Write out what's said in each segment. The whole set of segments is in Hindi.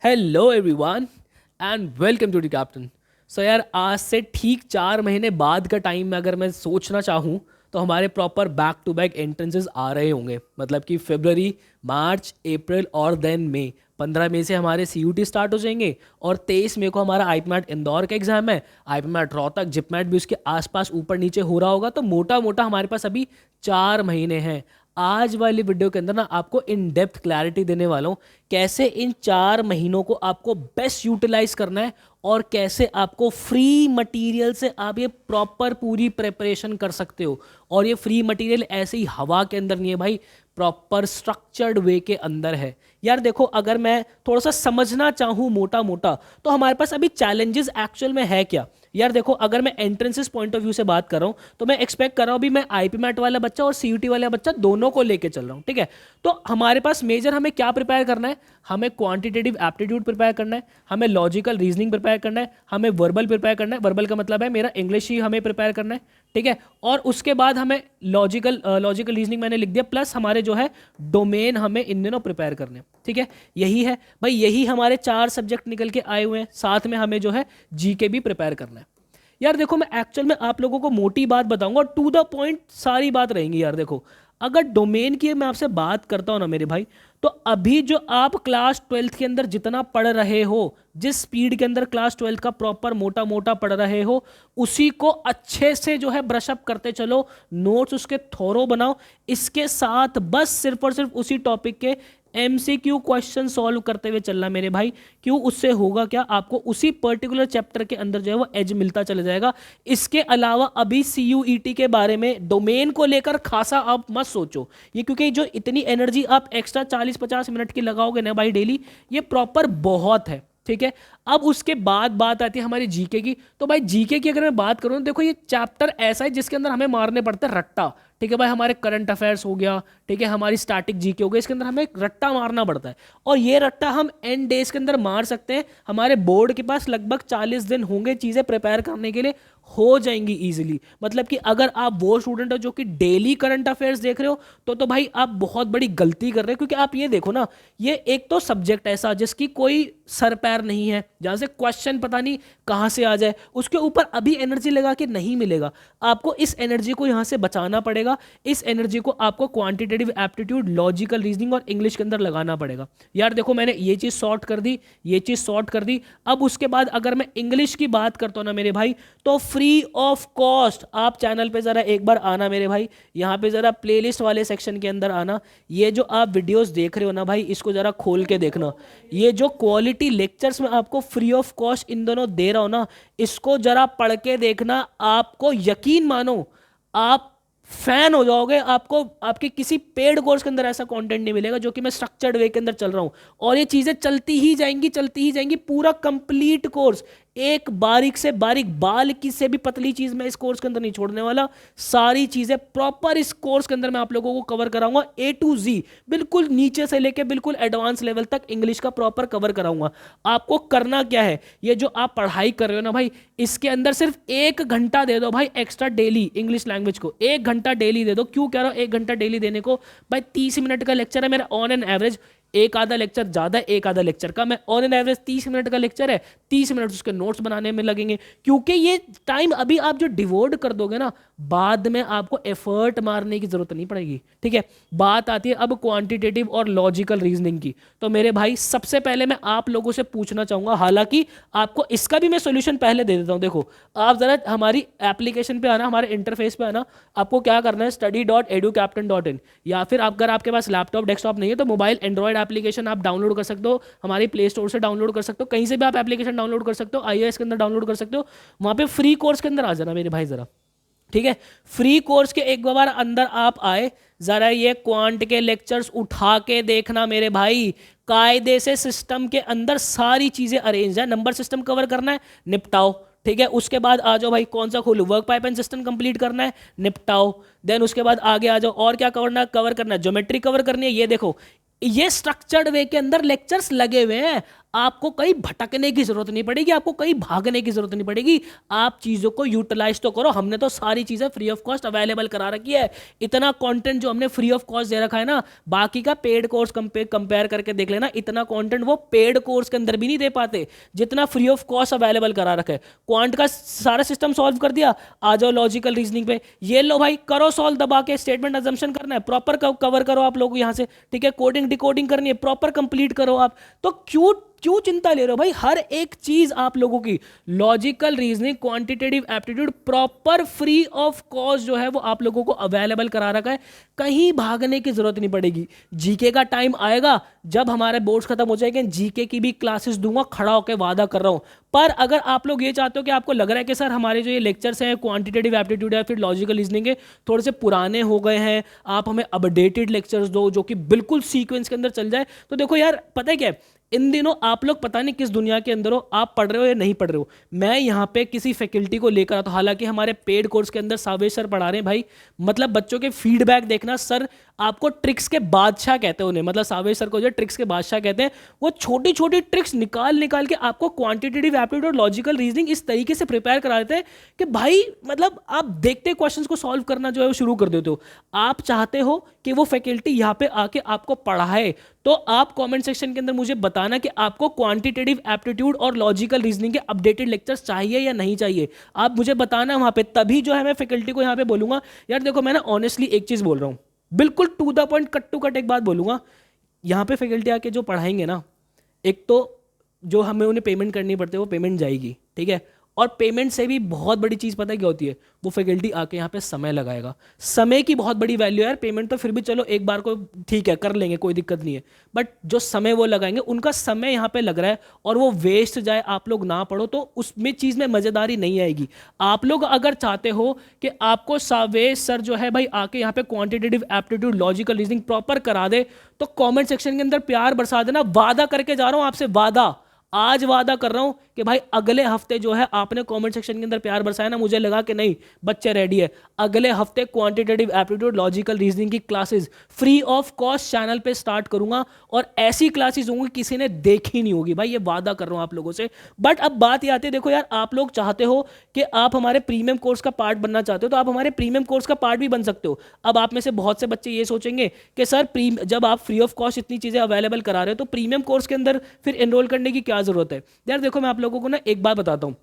Hello everyone and welcome to the captain. So यार, आज से ठीक 4 महीने बाद का टाइम में अगर मैं सोचना चाहूँ तो हमारे proper back to back entrances आ रहे होंगे। मतलब कि फरवरी, मार्च, अप्रैल और देन मई। 15 मई से हमारे CUT स्टार्ट हो जाएंगे और 23 मई को हमारा आईपीमैट इंदौर का एग्जाम है। आईपीमैट रोहतक, जिपमैट भी उसके आसपास ऊपर नीचे हो रहा होगा। तो मोटा मोटा हमारे पास अभी 4 महीने हैं। आज वाली वीडियो के अंदर ना आपको इन डेप्थ क्लैरिटी देने वाला हूँ कैसे इन 4 महीनों को आपको बेस्ट यूटिलाइज करना है और कैसे आपको फ्री मटेरियल से आप ये प्रॉपर पूरी प्रिपरेशन कर सकते हो। और ये फ्री मटेरियल ऐसे ही हवा के अंदर नहीं है भाई, प्रॉपर स्ट्रक्चर्ड वे के अंदर है। यार देखो, अगर मैं थोड़ा सा समझना चाहूँ मोटा मोटा तो हमारे पास अभी चैलेंजेस एक्चुअल में है क्या। यार देखो, अगर मैं एंट्रेंसेस पॉइंट ऑफ व्यू से बात कर रहा हूँ तो मैं एक्सपेक्ट कर रहा हूँ अभी मैं आईपीमैट वाला बच्चा और CUT वाला बच्चा दोनों को लेके चल रहा हूँ। ठीक है, तो हमारे पास मेजर हमें क्या प्रिपेयर करना है? हमें क्वांटिटेटिव एप्टीट्यूड प्रिपेयर करना है, हमें लॉजिकल रीजनिंग प्रिपेयर करना है, हमें वर्बल प्रिपेयर करना है। वर्बल का मतलब है मेरा इंग्लिश ही हमें प्रिपेयर करना है। ठीक है, और उसके बाद हमें लॉजिकल रीजनिंग मैंने लिख दिया, प्लस हमारे जो है डोमेन हमें इन दिनों प्रिपेयर करने हैं। ठीक है, यही है भाई, यही हमारे 4 सब्जेक्ट निकल के आए हुए हैं। साथ में हमें जो है GK भी प्रिपेयर करना है। यार देखो, मैं एक्चुअल में आप लोगों को मोटी बात बताऊंगा और टू द पॉइंट सारी बात रहेंगी। यार देखो, अगर डोमेन की मैं आपसे बात करता हूं ना मेरे भाई, तो अभी जो आप क्लास 12th के अंदर जितना पढ़ रहे हो, जिस स्पीड के अंदर क्लास 12th का प्रॉपर मोटा मोटा पढ़ रहे हो, उसी को अच्छे से जो है ब्रश अप करते चलो, नोट्स उसके थोरो बनाओ। इसके साथ बस सिर्फ और सिर्फ उसी टॉपिक के MCQ क्वेश्चन सॉल्व करते हुए चलना मेरे भाई। क्यों? उससे होगा क्या, आपको उसी पर्टिकुलर चैप्टर के अंदर जो है वो एज मिलता चला जाएगा। इसके अलावा अभी CUET के बारे में डोमेन को लेकर खासा आप मत सोचो ये, क्योंकि जो इतनी एनर्जी आप एक्स्ट्रा 40-50 मिनट की लगाओगे ना भाई डेली, ये प्रॉपर बहुत है। ठीक है, अब उसके बाद बात आती है हमारी GK की। तो भाई GK की अगर मैं बात करूं तो देखो, ये चैप्टर ऐसा है जिसके अंदर हमें मारने पड़ते हैं रट्टा। ठीक है भाई, हमारे करंट अफेयर्स हो गया, ठीक है, हमारी स्टैटिक GK हो गया, इसके अंदर हमें रट्टा मारना पड़ता है। और ये रट्टा हम एंड डेज के अंदर मार सकते हैं। हमारे बोर्ड के पास लगभग 40 दिन होंगे चीजें प्रिपेयर करने के लिए, हो जाएंगी इजीली। मतलब कि अगर आप वो स्टूडेंट हो जो कि डेली करंट अफेयर्स देख रहे हो तो भाई आप बहुत बड़ी गलती कर रहे हो। क्योंकि आप ये देखो ना, ये एक तो सब्जेक्ट ऐसा जिसकी कोई सर पैर नहीं है, जहां से क्वेश्चन पता नहीं कहां से आ जाए, उसके ऊपर अभी एनर्जी लगा के नहीं मिलेगा। आपको इस एनर्जी को यहां से बचाना पड़ेगा। इस एनर्जी को आपको क्वांटिटेटिव एप्टीट्यूड, लॉजिकल रीजनिंग और इंग्लिश के अंदर लगाना पड़ेगा। यार देखो, मैंने ये चीज सॉर्ट कर दी, ये चीज सॉर्ट कर दी। अब उसके बाद अगर मैं इंग्लिश की बात करता हूं ना मेरे भाई, तो फ्री ऑफ कॉस्ट आप चैनल पे जरा एक बार आना मेरे भाई, यहाँ पे जरा प्लेलिस्ट वाले सेक्शन के अंदर आना। ये जो आप वीडियोस देख रहे हो ना भाई, इसको जरा खोल के देखना। ये जो क्वालिटी लेक्चर्स में आपको फ्री ऑफ कॉस्ट इन दोनों दे रहा हूं ना, इसको जरा पढ़ के देखना। आपको यकीन मानो, आप फैन हो जाओगे। आपको आपके किसी पेड कोर्स के अंदर ऐसा कंटेंट नहीं मिलेगा जो कि मैं स्ट्रक्चर्ड वे के अंदर चल रहा हूं। और ये चीजें चलती ही जाएंगी, चलती ही जाएंगी। पूरा कंप्लीट कोर्स, एक बारीक से बारीक बाल की से भी पतली चीज मैं इस कोर्स के अंदर नहीं छोड़ने वाला। सारी चीजें प्रॉपर इस कोर्स के अंदर मैं आप लोगों को कवर कराऊंगा, A to Z, बिल्कुल नीचे से लेके बिल्कुल एडवांस लेवल तक इंग्लिश का प्रॉपर कवर कराऊंगा। आपको करना क्या है, ये जो आप पढ़ाई कर रहे हो ना भाई, इसके अंदर सिर्फ 1 घंटा दे दो भाई एक्स्ट्रा डेली। इंग्लिश लैंग्वेज को 1 घंटा डेली दे दो। क्यों कह रहा हूं 1 घंटा डेली देने को? भाई 30 मिनट का लेक्चर है मेरा ऑन एन एवरेज। एक आधा लेक्चर ज्यादा, एक आधा लेक्चर कम है। ऑन एन एवरेज 30 मिनट का लेक्चर है, 30 मिनट उसके नोट्स बनाने में लगेंगे। क्योंकि ये टाइम अभी आप जो डिवोट कर दोगे ना, बाद में आपको एफर्ट मारने की जरूरत नहीं पड़ेगी। ठीक है, बात आती है अब क्वांटिटेटिव और लॉजिकल रीजनिंग की। तो मेरे भाई, सबसे पहले मैं आप लोगों से पूछना चाहूंगा, हालांकि आपको इसका भी मैं सोल्यूशन पहले दे देता हूं। देखो, आप जरा हमारी एप्लीकेशन पे आना, हमारे इंटरफेस पे आना। आपको क्या करना है, study.educaptain.in, या फिर अगर आपके पास लैपटॉप डेस्कटॉप नहीं है तो मोबाइल एंड्रॉइड एप्लीकेशन आप डाउनलोड कर सकते हो, हमारी प्ले स्टोर से डाउनलोड कर सकते हो, कहीं से भी आप एप्लीकेशन डाउनलोड कर सकते हो, iOS के अंदर डाउनलोड कर सकते हो। वहां पे फ्री कोर्स के अंदर आ जाना मेरे भाई जरा। ठीक है, फ्री कोर्स के एक बार अंदर आप आए, जरा ये क्वांट के लेक्चर्स उठा के देखना मेरे भाई। कायदे से सिस्टम के अंदर सारी चीजें अरेंज है। नंबर सिस्टम कवर करना है, निपटाओ। ठीक है, उसके बाद आ जाओ भाई, कौन सा खोलूं, work pipe and system complete करना है, निपटाओ। देन उसके बाद आगे आ जाओ, और क्या कवर करना है, ज्योमेट्री कवर करनी है। ये देखो, ये स्ट्रक्चर्ड वे के अंदर लेक्चर्स लगे हुए हैं। आपको कहीं भटकने की जरूरत नहीं पड़ेगी, आपको कहीं भागने की जरूरत नहीं पड़ेगी। आप चीज़ों को यूटिलाइज तो करो। हमने तो सारी चीज़ें फ्री ऑफ कॉस्ट अवेलेबल करा रखी है। इतना कंटेंट जो हमने फ्री ऑफ कॉस्ट दे रखा है ना, बाकी का पेड कोर्स कंपेयर करके देख लेना, इतना कंटेंट वो पेड कोर्स के अंदर भी नहीं दे पाते जितना फ्री ऑफ कॉस्ट अवेलेबल करा रखा है। क्वांट का सारा सिस्टम सॉल्व कर दिया, आ जाओ लॉजिकल रीजनिंग पे, ये लो भाई करो सॉल्व, दबा के स्टेटमेंट अजम्पशन करना है, प्रॉपर कवर करो आप लोग यहां से, ठीक है। कोडिंग डिकोडिंग करनी है, प्रॉपर कंप्लीट करो आप। तो क्यों क्यों चिंता ले रहे हो भाई? हर एक चीज आप लोगों की logical reasoning, quantitative aptitude proper free of cost जो है वो आप लोगों को अवेलेबल करा रखा है। कहीं भागने की जरूरत नहीं पड़ेगी। जीके का टाइम आएगा जब हमारे बोर्ड्स खत्म हो जाएंगे, जीके की भी क्लासेस दूंगा, खड़ा होकर वादा कर रहा हूं। पर अगर आप लोग ये चाहते हो कि आपको लग रहा है कि सर हमारे जो ये लेक्चर्स हैं क्वांटिटेटिव एप्टीट्यूड है फिर लॉजिकल रीजनिंग के थोड़े से पुराने हो गए हैं, आप हमें अपडेटेड लेक्चर्स दो जो कि बिल्कुल सीक्वेंस के अंदर चल जाए, तो देखो यार पता है क्या है, इन दिनों आप लोग पता नहीं किस दुनिया के अंदर हो, आप पढ़ रहे हो या नहीं पढ़ रहे हो। मैं यहाँ पे किसी फैकल्टी को लेकर आता हूँ, हालांकि हमारे पेड कोर्स के अंदर सावेश सर पढ़ा रहे हैं भाई, मतलब बच्चों के फीडबैक देखना। सर आपको ट्रिक्स के बादशाह कहते हैं उन्हें, मतलब सावेश सर को जो ट्रिक्स के बादशाह कहते हैं, वो छोटी छोटी ट्रिक्स निकाल निकाल के आपको क्वांटिटेटिव एप्टीट्यूड और लॉजिकल रीजनिंग इस तरीके से प्रिपेयर करा देते हैं कि भाई मतलब आप देखते क्वेश्चंस को सॉल्व करना जो है वो शुरू कर देते हो। आप चाहते हो कि वो फैकल्टी यहाँ पे आके आपको पढ़ाए, तो आप कमेंट सेक्शन के अंदर मुझे बताना कि आपको क्वांटिटेटिव एप्टीट्यूड और लॉजिकल रीजनिंग के अपडेटेड लेक्चर्स चाहिए या नहीं चाहिए। आप मुझे बताना वहां पे, तभी जो है मैं फैकल्टी को यहाँ पे बोलूंगा यार देखो मैं ना ऑनेस्टली एक चीज बोल रहा हूँ, बिल्कुल to the point, cut to cut एक बात बोलूंगा। यहाँ पे फैकल्टी आके जो पढ़ाएंगे ना, एक तो जो हमें उन्हें पेमेंट करनी पड़ती है वो पेमेंट जाएगी, ठीक है। और पेमेंट से भी बहुत बड़ी चीज़ पता है क्या होती है, वो फैकल्टी आके यहाँ पे समय लगाएगा। समय की बहुत बड़ी वैल्यू है यार। पेमेंट तो फिर भी चलो एक बार को ठीक है कर लेंगे, कोई दिक्कत नहीं है, बट जो समय वो लगाएंगे, उनका समय यहाँ पे लग रहा है और वो वेस्ट जाए, आप लोग ना पढ़ो, तो उसमें चीज़ में मज़ेदारी नहीं आएगी। आप लोग अगर चाहते हो कि आपको सावेश सर जो है भाई आके यहाँ पे quantitative aptitude logical reasoning proper करा दे, तो कॉमेंट सेक्शन के अंदर प्यार बरसा देना। वादा करके जा रहा हूँ आपसे, वादा, आज वादा कर रहा हूं कि भाई अगले हफ्ते जो है, आपने कमेंट सेक्शन के अंदर प्यार बरसाया ना, मुझे लगा कि नहीं बच्चे रेडी है, अगले हफ्ते क्वांटिटेटिव एप्टीट्यूड लॉजिकल रीजनिंग की classes free of cost channel पे स्टार्ट करूंगा, और ऐसी क्लासेस होंगी किसी ने देखी नहीं होगी भाई, ये वादा कर रहा हूं आप लोगों से। बट अब बात ये आती है, देखो यार आप लोग चाहते हो कि आप हमारे प्रीमियम कोर्स का पार्ट बनना चाहते हो, तो आप हमारे प्रीमियम कोर्स का पार्ट भी बन सकते हो। अब आप में से बहुत से बच्चे ये सोचेंगे कि सर जब आप फ्री ऑफ कॉस्ट इतनी चीजें अवेलेबल करा रहे हो, तो प्रीमियम कोर्स के अंदर फिर एनरोल करने की क्या जरूरत है। यार देखो मैं आप लोगों को ना एक बात बताता हूं,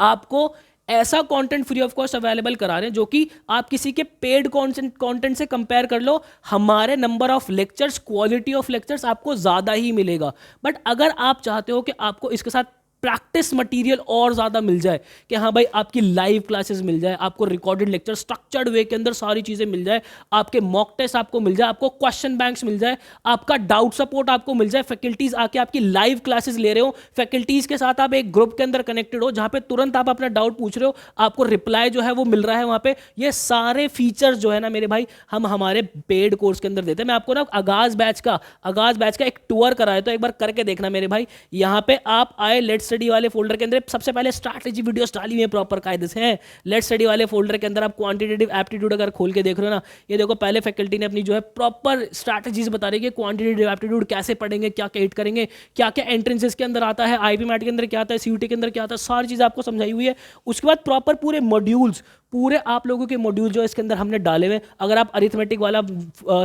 आपको ऐसा content free of cost available करा रहे हैं जो कि आप किसी के पेड कंटेंट से कंपेयर कर लो, हमारे number of lectures, quality of lectures आपको ज्यादा ही मिलेगा। बट अगर आप चाहते हो कि आपको इसके साथ प्रैक्टिस मटेरियल और ज़्यादा मिल जाए, कि हाँ भाई आपकी लाइव क्लासेस मिल जाए, आपको रिकॉर्डेड लेक्चर स्ट्रक्चर्ड वे के अंदर सारी चीज़ें मिल जाए, आपके मॉक टेस्ट आपको मिल जाए, आपको क्वेश्चन बैंक्स मिल जाए, आपका डाउट सपोर्ट आपको मिल जाए, फैकल्टीज आके आपकी लाइव क्लासेस ले रहे हो, फैकल्टीज के साथ आप एक ग्रुप के अंदर कनेक्टेड हो जहाँ पे तुरंत आप अपना डाउट पूछ रहे हो, आपको रिप्लाई जो है वो मिल रहा है वहाँ पे, ये सारे फीचर्स जो है ना मेरे भाई हम हमारे पेड कोर्स के अंदर देते हैं। मैं आपको ना आगाज बैच का एक टूर कराया, तो एक बार करके देखना मेरे भाई। यहाँ पे आप आए, लेट्स स्टडी वाले फोल्डर के अंदर सबसे पहले स्ट्रैटेजी वीडियोस डाली हुई है प्रॉपर कायदे से हैं। लेट्स स्टडी वाले फोल्डर के अंदर आप क्वांटिटेटिव एप्टीट्यूड अगर खोल के देख रहे हो ना, ये देखो पहले फैकल्टी ने अपनी जो है प्रॉपर स्ट्रैटेजीज बता रही है कि क्वांटिटेटिव एप्टीट्यूड कैसे पढ़ेंगे, क्या क्या हिट करेंगे, क्या क्या एंट्रेंसेस के अंदर आता है, आईपी मैट के अंदर क्या आता है, सीयूटी के अंदर क्या आता है, सारी चीज़ आपको समझाई हुई है। उसके बाद प्रॉपर पूरे मॉड्यूल्स, पूरे आप लोगों के मॉड्यूल जो इसके अंदर हमने डाले हुए, अगर आप अरिथमेटिक वाला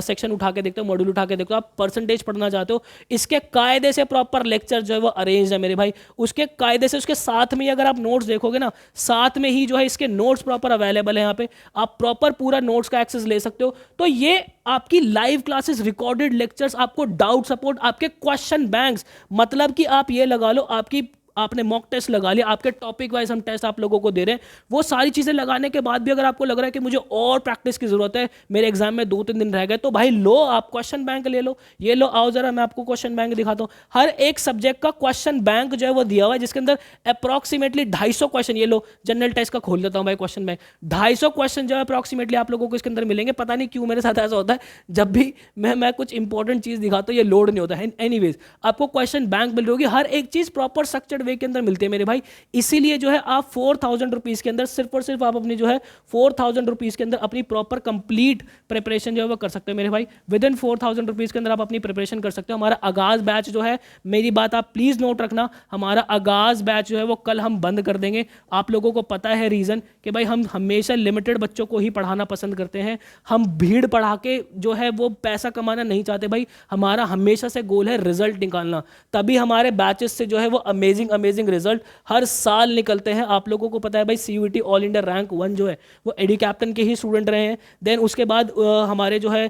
सेक्शन उठा के देखते हो, मॉड्यूल उठा के देखते हो, आप परसेंटेज पढ़ना चाहते हो, इसके कायदे से प्रॉपर लेक्चर जो है वो अरेंज है मेरे भाई, उसके कायदे से। उसके साथ में ही अगर आप नोट्स देखोगे ना, साथ में ही जो है इसके नोट्स प्रॉपर अवेलेबल है यहाँ पे, आप प्रॉपर पूरा नोट्स का एक्सेस ले सकते हो। तो ये आपकी लाइव क्लासेस, रिकॉर्डेड लेक्चर्स, आपको डाउट सपोर्ट, आपके क्वेश्चन बैंक्स, मतलब कि आप ये लगा लो आपकी, आपने मॉक टेस्ट लगा लिया, आपके टॉपिक वाइज हम टेस्ट आप लोगों को दे रहे हैं, वो सारी चीज़ें लगाने के बाद भी अगर आपको लग रहा है कि मुझे और प्रैक्टिस की जरूरत है, मेरे एग्जाम में 2-3 दिन रह गए, तो भाई लो आप क्वेश्चन बैंक ले लो। ये लो, आओ जरा मैं आपको क्वेश्चन बैंक दिखाता हूँ। हर एक सब्जेक्ट का क्वेश्चन बैंक जो है वो दिया हुआ है, जिसके अंदर अप्रॉक्सीमेटली 250 क्वेश्चन, ये लो जनरल टेस्ट का खोल देता हूँ भाई क्वेश्चन बैंक, 250 क्वेश्चन जो है अप्रॉक्सीमेटली आप लोगों को इसके अंदर मिलेंगे। पता नहीं क्यों मेरे साथ ऐसा होता है, जब भी मैं कुछ इंपॉर्टेंट चीज़ दिखाता हूँ ये लोड नहीं होता है। एनीवेज आपको क्वेश्चन बैंक मिल रही होगी, हर एक चीज़ प्रॉपर स्ट्रक्चर्ड वे के अंदर मिलते हैं मेरे भाई। इसीलिए जो है आप 4000 रुपीज़ के अंदर सिर्फ और सिर्फ आप अपनी जो है 4000 रुपीज़ के अंदर अपनी प्रॉपर कंप्लीट प्रिपरेशन जो है वो कर सकते हो मेरे भाई। विद इन 4000 रुपीज़ के अंदर आप अपनी प्रिपरेशन कर सकते हो। हमारा आगाज़ बैच जो है, मेरी बात आप प्लीज़ नोट रखना, हमारा आगाज़ बैच जो है वो कल हम बंद कर देंगे। आप लोगों को पता है रीज़न कि भाई हम हमेशा लिमिटेड बच्चों को ही पढ़ाना पसंद करते हैं। हम भीड़ पढ़ा के जो है वो पैसा कमाना नहीं चाहते भाई। हमारा हमेशा से गोल है रिजल्ट निकालना, तभी हमारे बैचेस से जो है वो अमेजिंग रिजल्ट हर साल निकलते हैं। आप लोगों को पता है भाई CUET ऑल इंडिया रैंक 1 जो है वो एडी कैप्टन के ही स्टूडेंट रहे हैं। देन उसके बाद हमारे जो है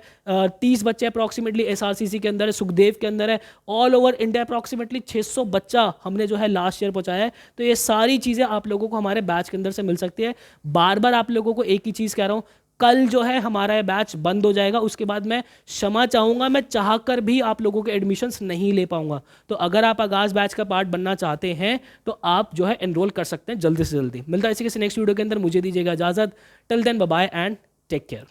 30 बच्चे अप्रॉक्सीमेटली SRCC के अंदर है, सुखदेव के अंदर है, ऑल ओवर इंडिया अप्रॉक्सीमेटली 600 बच्चा हमने जो है लास्ट ईयर पहुंचाया है। तो ये सारी चीज़ें आप लोगों को हमारे बैच के अंदर से मिल सकती है। बार बार आप लोगों को एक ही चीज़ कह रहा हूँ, कल जो है हमारा ये बैच बंद हो जाएगा। उसके बाद मैं क्षमा चाहूँगा, मैं चाहकर भी आप लोगों के एडमिशन्स नहीं ले पाऊंगा। तो अगर आप आगाज़ बैच का पार्ट बनना चाहते हैं तो आप जो है एनरोल कर सकते हैं जल्दी से जल्दी। मिलता है इसी के नेक्स्ट वीडियो के अंदर, मुझे दीजिएगा इजाज़त। Till then bye bye and take care.